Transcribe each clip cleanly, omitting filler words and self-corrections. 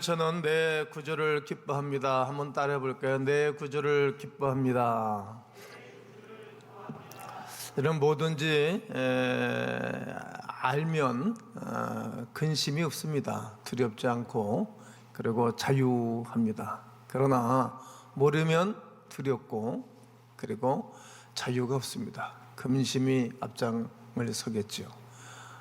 저는 내 구주를 기뻐합니다. 한번 따라해 볼까요? 내 구주를 기뻐합니다. 이런 뭐든지 알면 근심이 없습니다. 두렵지 않고 그리고 자유합니다. 그러나 모르면 두렵고 그리고 자유가 없습니다. 근심이 앞장을 서겠죠.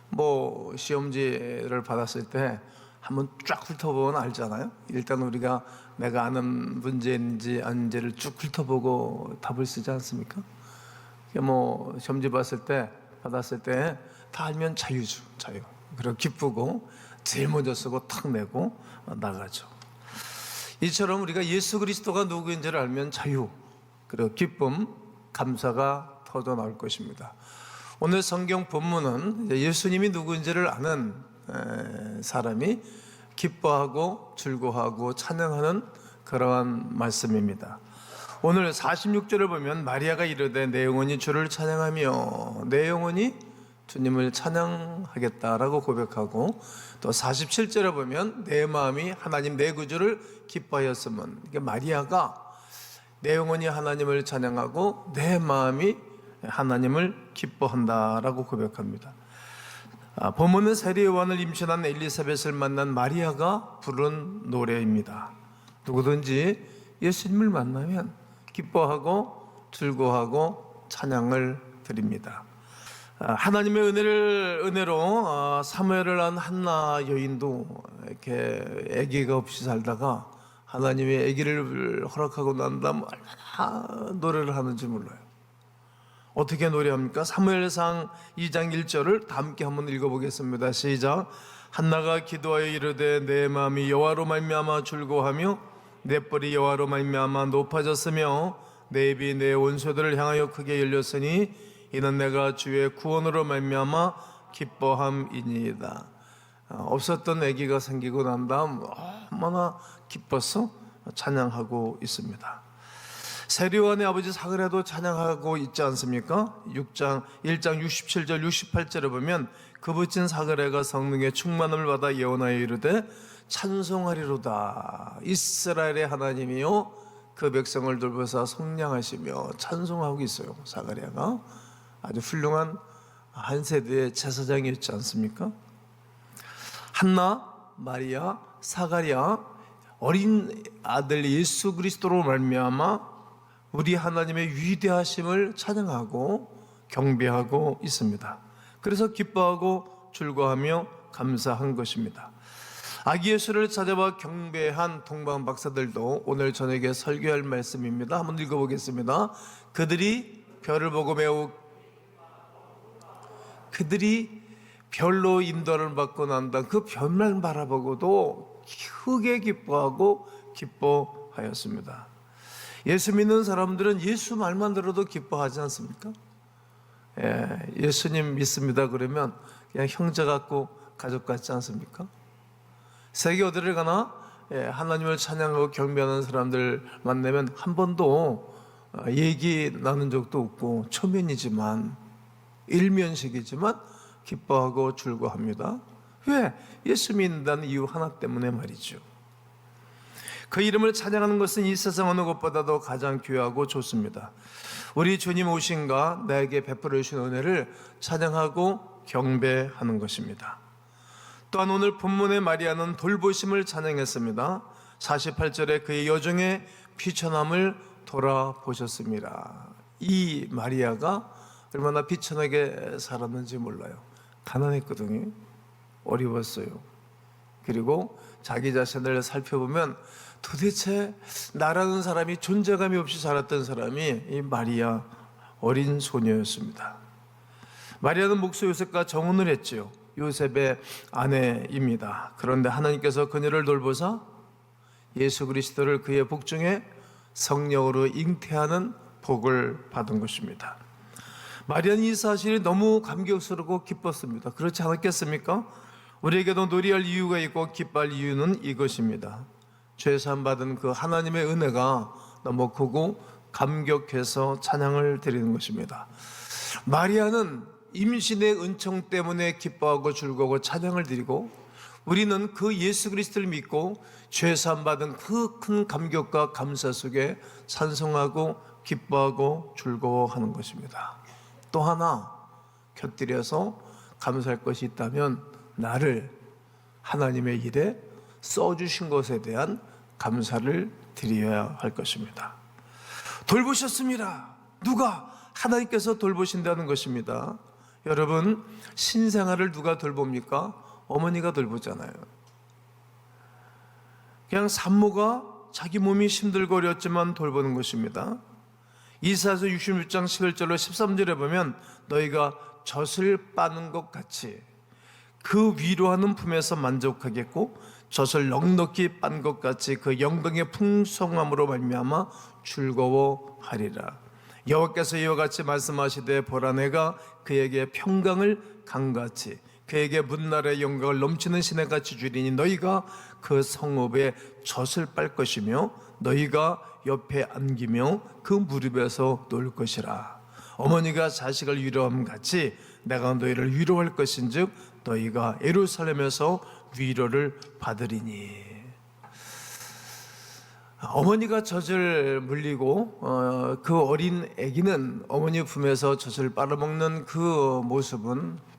뭐 시험지를 받았을 때 한번 쫙 훑어보면 알잖아요. 일단 우리가 내가 아는 문제인지 아닌지를 쭉 훑어보고 답을 쓰지 않습니까? 뭐 시험지 받았을 때 다 알면 자유죠. 자유. 그리고 기쁘고 제일 먼저 쓰고 탁 내고 나가죠. 이처럼 우리가 예수 그리스도가 누구인지를 알면 자유 그리고 기쁨, 감사가 터져 나올 것입니다. 오늘 성경 본문은 예수님이 누구인지를 아는 사람이 기뻐하고 즐거워하고 찬양하는 그러한 말씀입니다. 오늘 46절을 보면 마리아가 이르되 내 영혼이 주를 찬양하며 내 영혼이 주님을 찬양하겠다라고 고백하고, 또 47절에 보면 내 마음이 하나님 내 구주를 기뻐하였으면, 이게 마리아가 내 영혼이 하나님을 찬양하고 내 마음이 하나님을 기뻐한다라고 고백합니다. 본문은 세례 요한을 임신한 엘리사벳을 만난 마리아가 부른 노래입니다. 누구든지 예수님을 만나면 기뻐하고 즐거워하고 찬양을 드립니다. 하나님의 은혜로 사무엘을 낳은 한나 여인도 이렇게 아기가 없이 살다가 하나님의 아기를 허락하고 난 다음 얼마나 노래를 하는지 몰라요. 어떻게 노래합니까? 사무엘상 2장 1절을 다 함께 한번 읽어보겠습니다. 시작. 한나가 기도하여 이르되 내 마음이 여호와로 말미암아 즐거워하며 내 뿔이 여호와로 말미암아 높아졌으며 내 입이 내 원수들을 향하여 크게 열렸으니 이는 내가 주의 구원으로 말미암아 기뻐함이니이다. 없었던 아기가 생기고 난 다음 얼마나 기뻐서 찬양하고 있습니다. 세례요한의 아버지 사그라도 찬양하고 있지 않습니까? 1장 67절 68절에 보면 그 붙인 사그라가 성령의 충만함을 받아 예언하여 이르되 찬송하리로다. 이스라엘의 하나님이요 그 백성을 돌보사 속량하시며 찬송하고 있어요. 사그라가 아주 훌륭한 한 세대의 제사장이었지 않습니까? 한나, 마리아, 사가랴 어린 아들 예수 그리스도로 말미암아 우리 하나님의 위대하심을 찬양하고 경배하고 있습니다. 그래서 기뻐하고 즐거워하며 감사한 것입니다. 아기 예수를 찾아봐 경배한 동방 박사들도 오늘 저녁에 설교할 말씀입니다. 한번 읽어보겠습니다. 그들이 별로 인도를 받고 난 다음 그 별만 바라보고도 크게 기뻐하고 기뻐하였습니다. 예수 믿는 사람들은 예수 말만 들어도 기뻐하지 않습니까? 예수님 믿습니다 그러면 그냥 형제 같고 가족 같지 않습니까? 세계 어디를 가나 하나님을 찬양하고 경배하는 사람들 만나면 한 번도 얘기 나눈 적도 없고 초면이지만 일면식이지만 기뻐하고 즐거워합니다. 왜? 예수 믿는다는 이유 하나 때문에 말이죠. 그 이름을 찬양하는 것은 이 세상 어느 것보다도 가장 귀하고 좋습니다. 우리 주님 오신가 나에게 베풀어 주신 은혜를 찬양하고 경배하는 것입니다. 또한 오늘 본문의 마리아는 돌보심을 찬양했습니다. 48절에 그의 여종의 피천함을 돌아보셨습니다. 이 마리아가 얼마나 비천하게 살았는지 몰라요. 가난했거든요. 어려웠어요. 그리고 자기 자신을 살펴보면 도대체 나라는 사람이 존재감이 없이 살았던 사람이 이 마리아 어린 소녀였습니다. 마리아는 목수 요셉과 정혼을 했지요. 요셉의 아내입니다. 그런데 하나님께서 그녀를 돌보사 예수 그리스도를 그의 복중에 성령으로 잉태하는 복을 받은 것입니다. 마리아는 이 사실이 너무 감격스럽고 기뻤습니다. 그렇지 않았겠습니까? 우리에게도 노래할 이유가 있고 기뻐할 이유는 이것입니다. 죄사함 받은 그 하나님의 은혜가 너무 크고 감격해서 찬양을 드리는 것입니다. 마리아는 임신의 은총 때문에 기뻐하고 즐거워 찬양을 드리고 우리는 그 예수 그리스도를 믿고 죄 사함 받은 그 큰 감격과 감사 속에 찬송하고 기뻐하고 즐거워하는 것입니다. 또 하나 곁들여서 감사할 것이 있다면 나를 하나님의 일에 써주신 것에 대한 감사를 드려야 할 것입니다. 돌보셨습니다. 누가? 하나님께서 돌보신다는 것입니다. 여러분, 신생아를 누가 돌봅니까? 어머니가 돌보잖아요. 그냥 산모가 자기 몸이 힘들거렸지만 돌보는 것입니다. 이사야서 66장 11절로 13절에 보면 너희가 젖을 빠는 것 같이 그 위로하는 품에서 만족하겠고 젖을 넉넉히 빤 것 같이 그 영광의 풍성함으로 말미암아 즐거워하리라. 여호와께서 이와 같이 말씀하시되 보라 내가 그에게 평강을 강같이 그에게 문날의 영광을 넘치는 시내같이 주리니 너희가 그 성읍에 젖을 빨 것이며 너희가 옆에 안기며 그 무릎에서 놀 것이라. 어머니가 자식을 위로함 같이 내가 너희를 위로할 것인즉 너희가 예루살렘에서 위로를 받으리니. 어머니가 젖을 물리고 그 어린 아기는 어머니 품에서 젖을 빨아먹는 그 모습은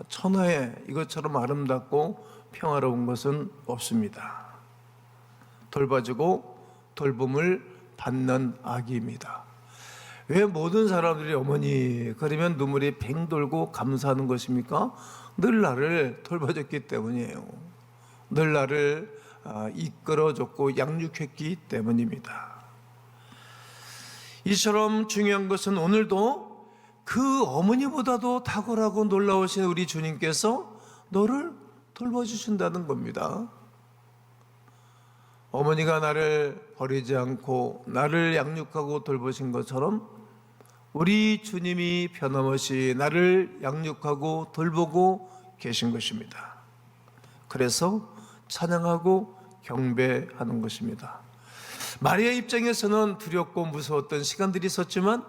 천하에 이것처럼 아름답고 평화로운 것은 없습니다. 돌봐주고 돌봄을 받는 아기입니다. 왜 모든 사람들이 어머니 그러면 눈물이 뱅 돌고 감사하는 것입니까? 늘 나를 돌봐줬기 때문이에요. 늘 나를 이끌어줬고 양육했기 때문입니다. 이처럼 중요한 것은 오늘도 그 어머니보다도 탁월하고 놀라우신 우리 주님께서 너를 돌봐주신다는 겁니다. 어머니가 나를 버리지 않고 나를 양육하고 돌보신 것처럼 우리 주님이 변함없이 나를 양육하고 돌보고 계신 것입니다. 그래서 찬양하고 경배하는 것입니다. 마리아 입장에서는 두렵고 무서웠던 시간들이 있었지만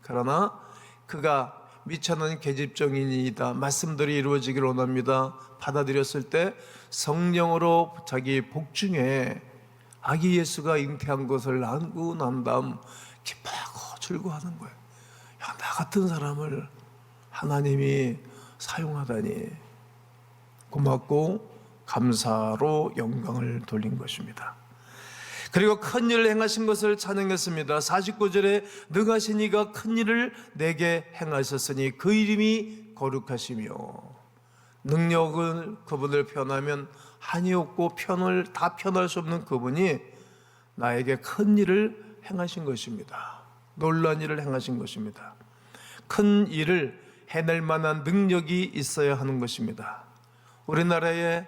그러나 그가 미천한 계집종이니이다 말씀들이 이루어지기를 원합니다 받아들였을 때 성령으로 자기 복중에 아기 예수가 잉태한 것을 알고 난 다음 기뻐하고 즐거워하는 거예요. 야, 나 같은 사람을 하나님이 사용하다니 고맙고 감사로 영광을 돌린 것입니다. 그리고 큰 일을 행하신 것을 찬양했습니다. 49절에 능하신 이가 큰 일을 내게 행하셨으니 그 이름이 거룩하시며. 능력을 그분을 표현하면 한이 없고 다 표현할 수 없는 그분이 나에게 큰 일을 행하신 것입니다. 놀라운 일을 행하신 것입니다. 큰 일을 해낼 만한 능력이 있어야 하는 것입니다. 우리나라에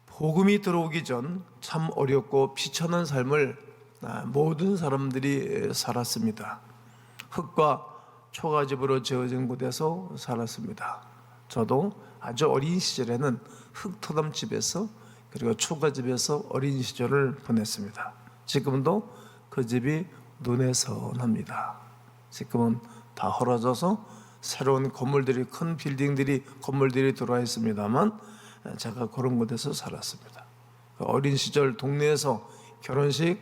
복음이 들어오기 전 참 어렵고 비천한 삶을 모든 사람들이 살았습니다. 흙과 초가집으로 지어진 곳에서 살았습니다. 저도 아주 어린 시절에는 흙토담집에서 그리고 초가집에서 어린 시절을 보냈습니다. 지금도 그 집이 눈에 선합니다. 지금은 다 헐어져서 새로운 건물들이 큰 빌딩들이 건물들이 들어와 있습니다만 제가 그런 곳에서 살았습니다. 어린 시절 동네에서 결혼식,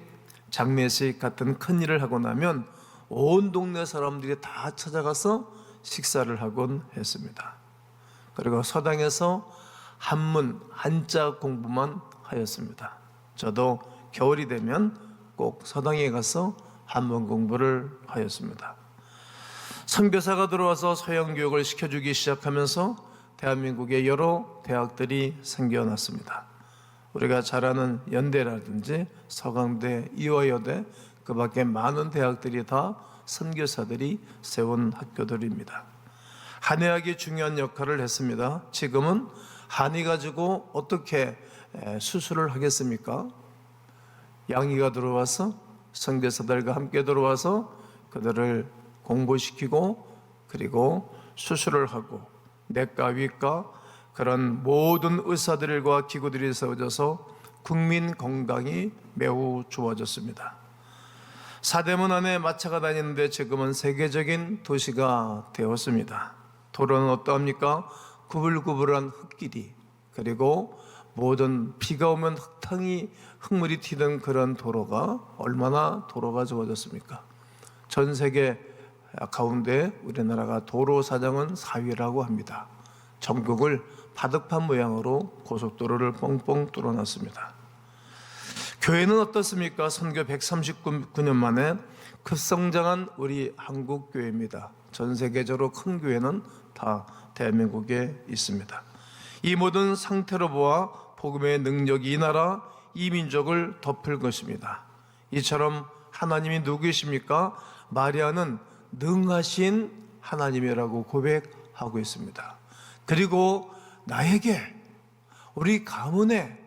장례식 같은 큰 일을 하고 나면 온 동네 사람들이 다 찾아가서 식사를 하곤 했습니다. 그리고 서당에서 한문, 한자 공부만 하였습니다. 저도 겨울이 되면 꼭 서당에 가서 한문 공부를 하였습니다. 선교사가 들어와서 서양교육을 시켜주기 시작하면서 대한민국의 여러 대학들이 생겨났습니다. 우리가 잘 아는 연대라든지 서강대, 이화여대 그 밖에 많은 대학들이 다 선교사들이 세운 학교들입니다. 한의학이 중요한 역할을 했습니다. 지금은 한의 가지고 어떻게 수술을 하겠습니까? 양의가 들어와서 선교사들과 함께 들어와서 그들을 공부시키고 그리고 수술을 하고 내과, 위과 그런 모든 의사들과 기구들이 세워져서 국민 건강이 매우 좋아졌습니다. 사대문 안에 마차가 다니는데 지금은 세계적인 도시가 되었습니다. 도로는 어떠합니까? 구불구불한 흙길이 그리고 모든 비가 오면 흙물이 튀던 그런 도로가 얼마나 도로가 좋아졌습니까? 전 세계 가운데 우리나라가 도로 사정은 4위라고 합니다. 전국을 바둑판 모양으로 고속도로를 뻥뻥 뚫어놨습니다. 교회는 어떻습니까? 선교 139년 만에 급성장한 우리 한국교회입니다. 전 세계적으로 큰 교회는 다 대한민국에 있습니다. 이 모든 상태로 보아 복음의 능력이 이 나라, 이 민족을 덮을 것입니다. 이처럼 하나님이 누구이십니까? 마리아는 능하신 하나님이라고 고백하고 있습니다. 그리고 나에게, 우리 가문에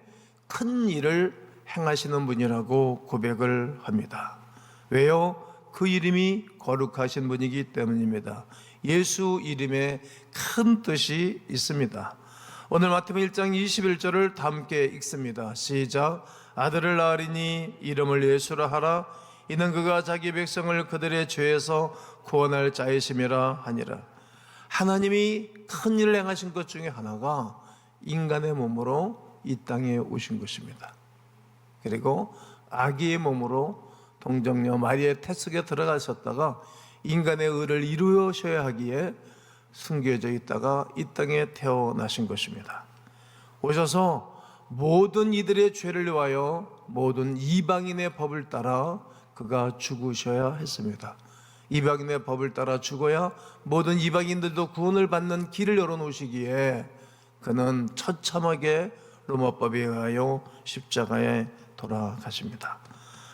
큰 일을 행하시는 분이라고 고백을 합니다. 왜요? 그 이름이 거룩하신 분이기 때문입니다. 예수 이름에 큰 뜻이 있습니다. 오늘 마태복음 1장 21절을 다 함께 읽습니다. 시작. 아들을 낳으리니 이름을 예수라 하라. 이는 그가 자기 백성을 그들의 죄에서 구원할 자이심이라 하니라. 하나님이 큰 일을 행하신 것 중에 하나가 인간의 몸으로 이 땅에 오신 것입니다. 그리고 아기의 몸으로 동정녀 마리아의 태 속에 들어가셨다가 인간의 의를 이루셔야 하기에 숨겨져 있다가 이 땅에 태어나신 것입니다. 오셔서 모든 이들의 죄를 위하여 모든 이방인의 법을 따라 그가 죽으셔야 했습니다. 이방인의 법을 따라 죽어야 모든 이방인들도 구원을 받는 길을 열어놓으시기에 그는 처참하게 로마법에 의하여 십자가에 돌아가십니다.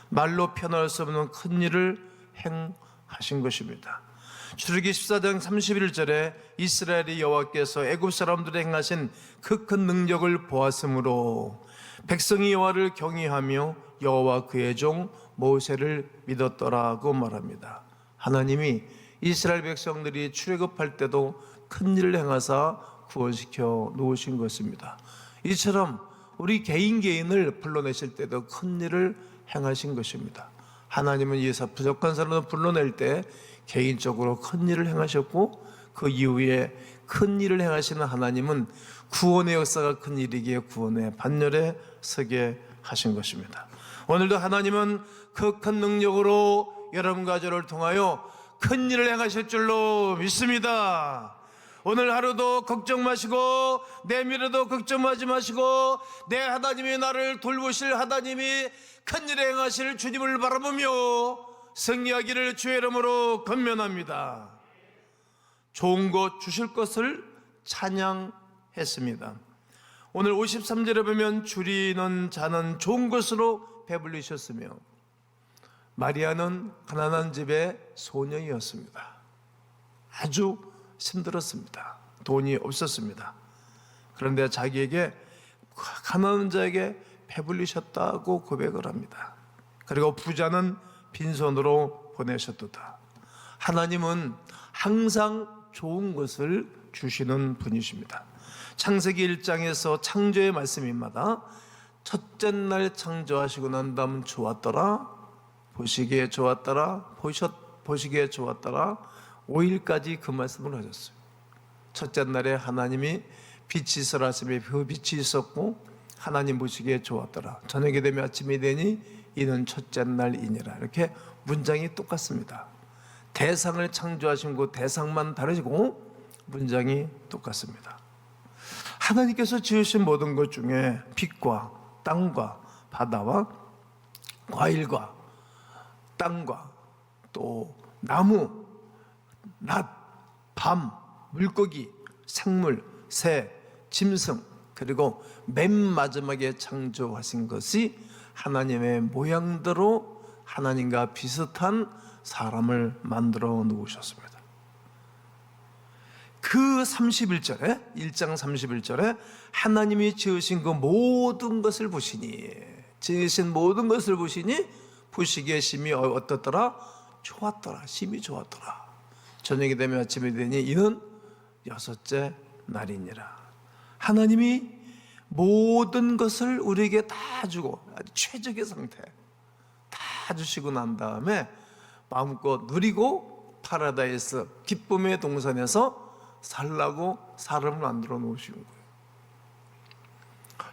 말로 표현할 수 없는 큰 일을 행하신 것입니다. 출애굽기 14장 31절에 이스라엘의 여호와께서 애굽 사람들에 행하신 그 큰 능력을 보았으므로 백성이 여호와를 경외하며 여호와 그의 종 모세를 믿었더라고 말합니다. 하나님이 이스라엘 백성들이 출애굽할 때도 큰 일을 행하사 구원시켜 놓으신 것입니다. 이처럼 우리 개인을 불러내실 때도 큰 일을 행하신 것입니다. 하나님은 이에서 부족한 사람을 불러낼 때 개인적으로 큰 일을 행하셨고, 그 이후에 큰 일을 행하시는 하나님은 구원의 역사가 큰 일이기에 구원의 반열에 서게 하신 것입니다. 오늘도 하나님은 그 큰 능력으로 여러분과 저를 통하여 큰 일을 행하실 줄로 믿습니다. 오늘 하루도 걱정 마시고 내 미래도 걱정하지 마시고 내 하나님이 나를 돌보실 하나님이 큰 일을 행하실 주님을 바라보며 승리하기를 주의 이름으로 권면합니다. 좋은 것 주실 것을 찬양했습니다. 오늘 53절에 보면 줄이는 자는 좋은 것으로 배불리셨으며 마리아는 가난한 집의 소녀이었습니다. 아주 힘들었습니다. 돈이 없었습니다. 그런데 자기에게 가난한 자에게 배불리셨다고 고백을 합니다. 그리고 부자는 빈손으로 보내셨도다. 하나님은 항상 좋은 것을 주시는 분이십니다. 창세기 1장에서 창조의 말씀입니다. 첫째 날 창조하시고 난 다음 좋았더라, 보시기에 좋았더라, 보시기에 좋았더라, 5일까지 그 말씀을 하셨어요. 첫째 날에 하나님이 빛이 있으라 하시며 그 빛이 있었고 하나님 보시기에 좋았더라. 저녁이 되면 아침이 되니 이는 첫째 날이니라. 이렇게 문장이 똑같습니다. 대상을 창조하신 그 대상만 다르고 문장이 똑같습니다. 하나님께서 지으신 모든 것 중에 빛과 땅과 바다와 과일과 땅과 또 나무, 낮, 밤, 물고기, 생물, 새, 짐승, 그리고 맨 마지막에 창조하신 것이 하나님의 모양대로 하나님과 비슷한 사람을 만들어 놓으셨습니다. 그 31절에 1장 31절에 하나님이 지으신 그 모든 것을 보시니, 지으신 모든 것을 보시니 보시기에 심히 어떻더라? 좋았더라. 심히 좋았더라. 저녁이 되면 아침이 되니 이는 여섯째 날이니라. 하나님이 모든 것을 우리에게 다 주고 아주 최적의 상태 다 주시고 난 다음에 마음껏 누리고 파라다이스 기쁨의 동산에서 살라고 사람을 만들어 놓으신 거예요.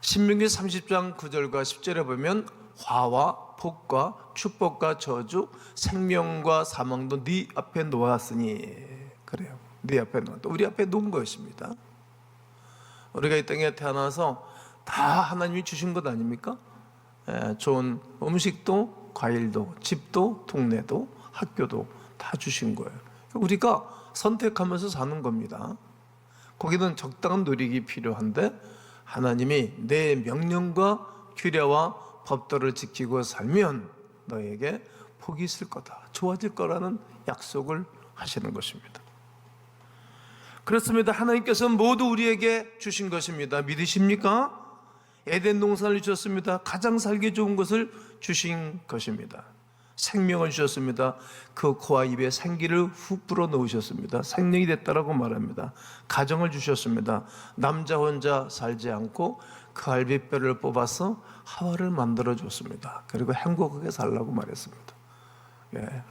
신명기 30장 9절과 10절에 보면 화와 복과 축복과 저주, 생명과 사망도 네 앞에 놓았으니, 그래요. 네 앞에 놓았다. 우리 앞에 놓은 것입니다. 우리가 이 땅에 태어나서 다 하나님이 주신 것 아닙니까? 좋은 음식도, 과일도, 집도, 동네도, 학교도 다 주신 거예요. 우리가 선택하면서 사는 겁니다. 거기는 적당한 노력이 필요한데 하나님이 내 명령과 규례와 법도를 지키고 살면 너에게 복이 있을 거다, 좋아질 거라는 약속을 하시는 것입니다. 그렇습니다. 하나님께서 모두 우리에게 주신 것입니다. 믿으십니까? 에덴 동산을 주셨습니다. 가장 살기 좋은 것을 주신 것입니다. 생명을 주셨습니다. 그 코와 입에 생기를 훅 불어 넣으셨습니다. 생명이 됐다라고 말합니다. 가정을 주셨습니다. 남자 혼자 살지 않고 그 갈비뼈를 뽑아서 하와를 만들어 줬습니다. 그리고 행복하게 살라고 말했습니다.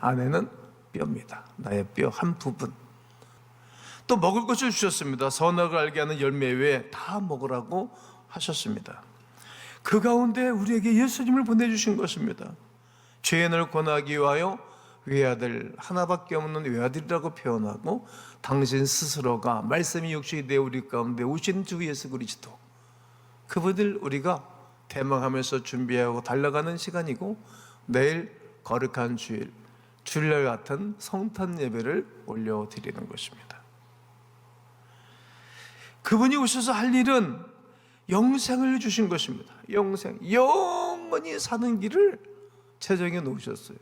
아내는 뼈입니다. 나의 뼈 한 부분. 또 먹을 것을 주셨습니다. 선악을 알게 하는 열매 외에 다 먹으라고 하셨습니다. 그 가운데 우리에게 예수님을 보내주신 것입니다. 죄인을 권하기 위하여 외아들, 하나밖에 없는 외아들이라고 표현하고 당신 스스로가 말씀이 육신이 되어 우리 가운데 오신 주 예수 그리스도, 그분을 우리가 대망하면서 준비하고 달려가는 시간이고, 내일 거룩한 주일, 주일날 같은 성탄 예배를 올려드리는 것입니다. 그분이 오셔서 할 일은 영생을 주신 것입니다. 영생, 영원히 사는 길을 제정해 놓으셨어요.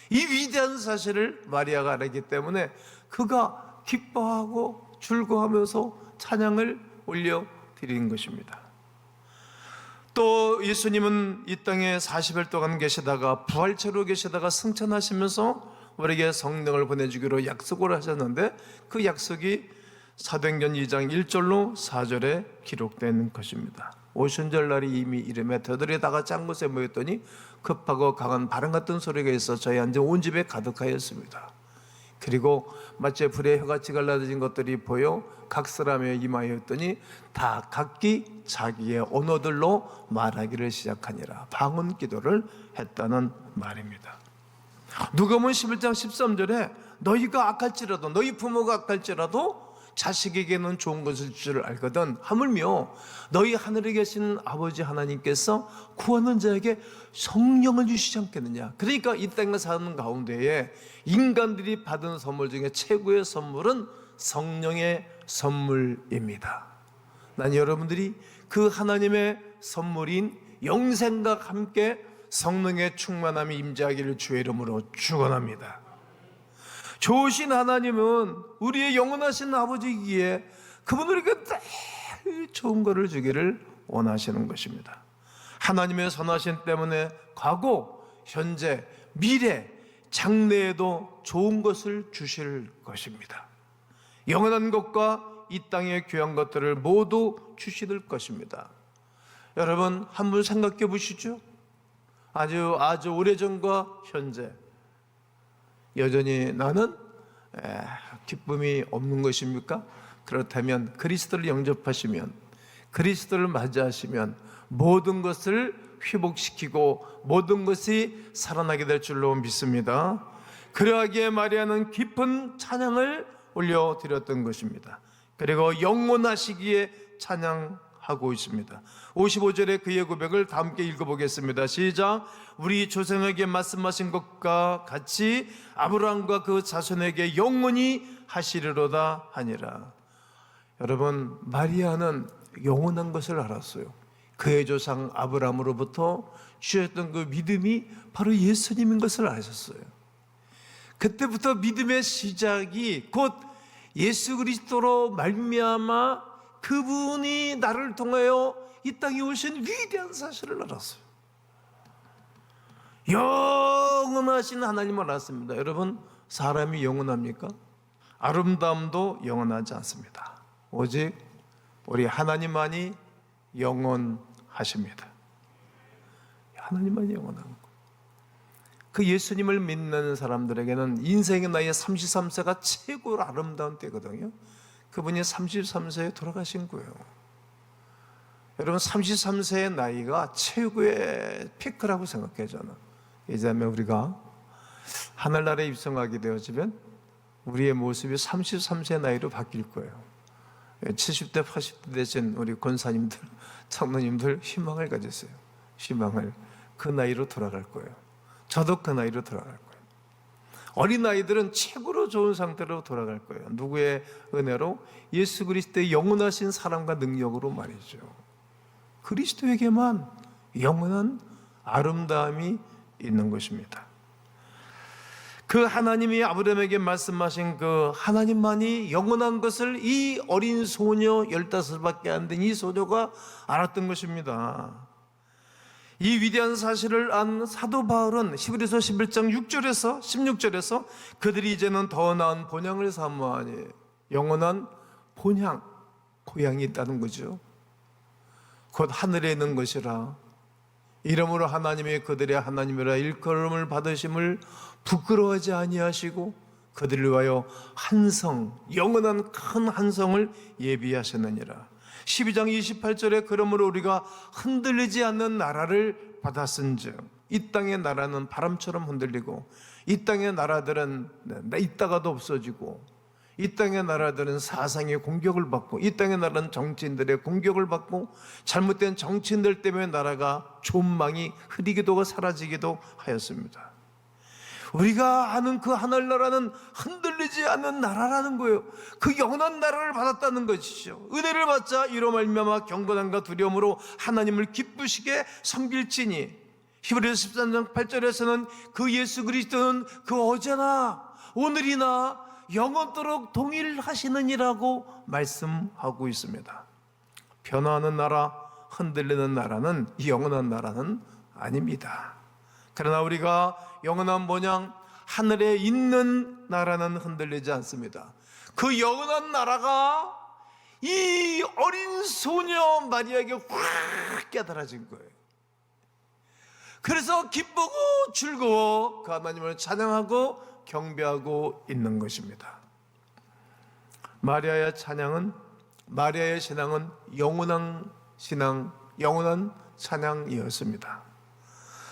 이 위대한 사실을 마리아가 알았기 때문에 그가 기뻐하고 즐거워하면서 찬양을 올려드리는 것입니다. 또 예수님은 이 땅에 40일 동안 계시다가 부활체로 계시다가 승천하시면서 우리에게 성령을 보내주기로 약속을 하셨는데, 그 약속이 사도행전 2장 1절로 4절에 기록된 것입니다. 오순절 날이 이미 이름에 더들이 다 같이 한 곳에 모였더니 급하고 강한 바람 같은 소리가 있어 저희 앉은 온 집에 가득하였습니다. 그리고 마치 불에 혀같이 갈라진 것들이 보여 각 사람의 이마였더니 다 각기 자기의 언어들로 말하기를 시작하니라. 방언 기도를 했다는 말입니다. 누가복음 11장 13절에 너희가 악할지라도, 너희 부모가 악할지라도 자식에게는 좋은 것을 줄 줄 알거든, 하물며 너희 하늘에 계신 아버지 하나님께서 구하는 자에게 성령을 주시지 않겠느냐. 그러니까 이 땅에 사는 가운데에 인간들이 받은 선물 중에 최고의 선물은 성령의 선물입니다. 난 여러분들이 그 하나님의 선물인 영생과 함께 성령의 충만함이 임재하기를 주의 이름으로 축원합니다. 좋으신 하나님은 우리의 영원하신 아버지이기에 그분에게 늘 좋은 것을 주기를 원하시는 것입니다. 하나님의 선하심 때문에 과거, 현재, 미래, 장래에도 좋은 것을 주실 것입니다. 영원한 것과 이 땅의 귀한 것들을 모두 주실 것입니다. 여러분, 한번 생각해 보시죠. 아주 오래전과 현재 여전히 나는 기쁨이 없는 것입니까? 그렇다면 그리스도를 영접하시면, 그리스도를 맞이하시면 모든 것을 회복시키고 모든 것이 살아나게 될 줄로 믿습니다. 그러하기에 마리아는 깊은 찬양을 올려드렸던 것입니다. 그리고 영원하시기에 찬양하고 있습니다. 55절의 그의 고백을 다 함께 읽어보겠습니다. 시작. 우리 조상에게 말씀하신 것과 같이 아브라함과 그 자손에게 영원히 하시리로다 하니라. 여러분, 마리아는 영원한 것을 알았어요. 그의 조상 아브라함으로부터 주셨던 그 믿음이 바로 예수님인 것을 아셨어요. 그때부터 믿음의 시작이 곧 예수 그리스도로 말미암아 그분이 나를 통하여 이 땅에 오신 위대한 사실을 알았어요. 영원하신 하나님을 알았습니다. 여러분, 사람이 영원합니까? 아름다움도 영원하지 않습니다. 오직 우리 하나님만이 영원하십니다. 하나님만이 영원한 거. 그 예수님을 믿는 사람들에게는 인생의 나이 33세가 최고로 아름다운 때거든요. 그분이 33세에 돌아가신 거예요. 여러분 33세의 나이가 최고의 피크라고 생각해요. 저는 이제면 우리가 하늘나라에 입성하게 되어지면 우리의 모습이 33세 나이로 바뀔 거예요. 70대 80대 되신 우리 권사님들, 장로님들 희망을 가지세요. 희망을. 그 나이로 돌아갈 거예요. 저도 그 나이로 돌아갈 거예요. 어린아이들은 최고로 좋은 상태로 돌아갈 거예요. 누구의 은혜로? 예수 그리스도의 영원하신 사랑과 능력으로 말이죠. 그리스도에게만 영원한 아름다움이 있는 것입니다. 그 하나님이 아브라함에게 말씀하신 그 하나님만이 영원한 것을 이 어린 소녀 15밖에 안 된 이 소녀가 알았던 것입니다. 이 위대한 사실을 안 사도 바울은 히브리서 11장 6절에서 16절에서 그들이 이제는 더 나은 본향을 사모하니, 영원한 본향, 고향이 있다는 거죠. 곧 하늘에 있는 것이라. 이러므로 하나님이 그들의 하나님이라 일컬음을 받으심을 부끄러워하지 아니하시고 그들을 위하여 한성, 영원한 큰 한성을 예비하셨느니라. 12장 28절에 그러므로 우리가 흔들리지 않는 나라를 받았은즉, 이 땅의 나라는 바람처럼 흔들리고 이 땅의 나라들은 있다가도 없어지고 이 땅의 나라들은 사상의 공격을 받고 이 땅의 나라는 정치인들의 공격을 받고 잘못된 정치인들 때문에 나라가 존망이 흐리기도 하고 사라지기도 하였습니다. 우리가 아는 그 하늘나라는 흔들리지 않는 나라라는 거예요. 그 영원한 나라를 받았다는 것이죠. 은혜를 받자 이로 말미암아 경건함과 두려움으로 하나님을 기쁘시게 섬길지니, 히브리서 13장 8절에서는 그 예수 그리스도는 그 어제나 오늘이나 영원토록 동일하시느니라고 말씀하고 있습니다. 변화하는 나라, 흔들리는 나라는 이 영원한 나라는 아닙니다. 그러나 우리가 영원한 본향 하늘에 있는 나라는 흔들리지 않습니다. 그 영원한 나라가 이 어린 소녀 마리아에게 확 깨달아진 거예요. 그래서 기쁘고 즐거워 그 하나님을 찬양하고 경배하고 있는 것입니다. 마리아의 찬양은, 마리아의 신앙은 영원한 신앙, 영원한 찬양이었습니다.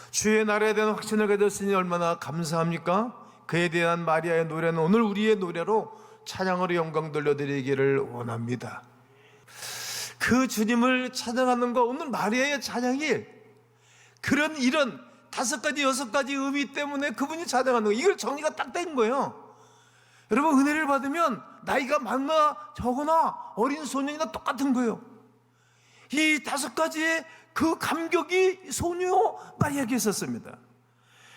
주의 나라에 대한 확신을 가졌으니 얼마나 감사합니까? 그에 대한 마리아의 노래는 오늘 우리의 노래로 찬양으로 영광 돌려드리기를 원합니다. 그 주님을 찬양하는 거, 오늘 마리아의 찬양이 그런 이런 5가지 6가지 의미 때문에 그분이 찬양하는 거, 이걸 정리가 딱 된 거예요. 여러분, 은혜를 받으면 나이가 많나 적으나 어린 소년이나 똑같은 거예요. 이 5가지의 그 감격이 소녀 마리아에게 있었습니다.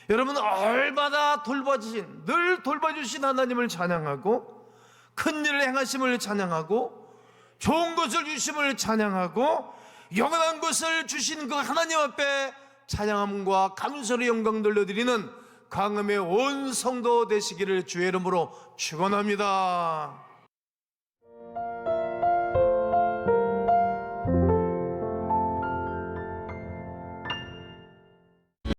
여러분, 얼마나 돌봐주신, 늘 돌봐주신 하나님을 찬양하고 큰 일을 행하심을 찬양하고 좋은 것을 주심을 찬양하고 영원한 것을 주신 그 하나님 앞에 찬양함과 감사로 영광 돌려드리는 강음의 온 성도 되시기를 주의 이름으로 축원합니다.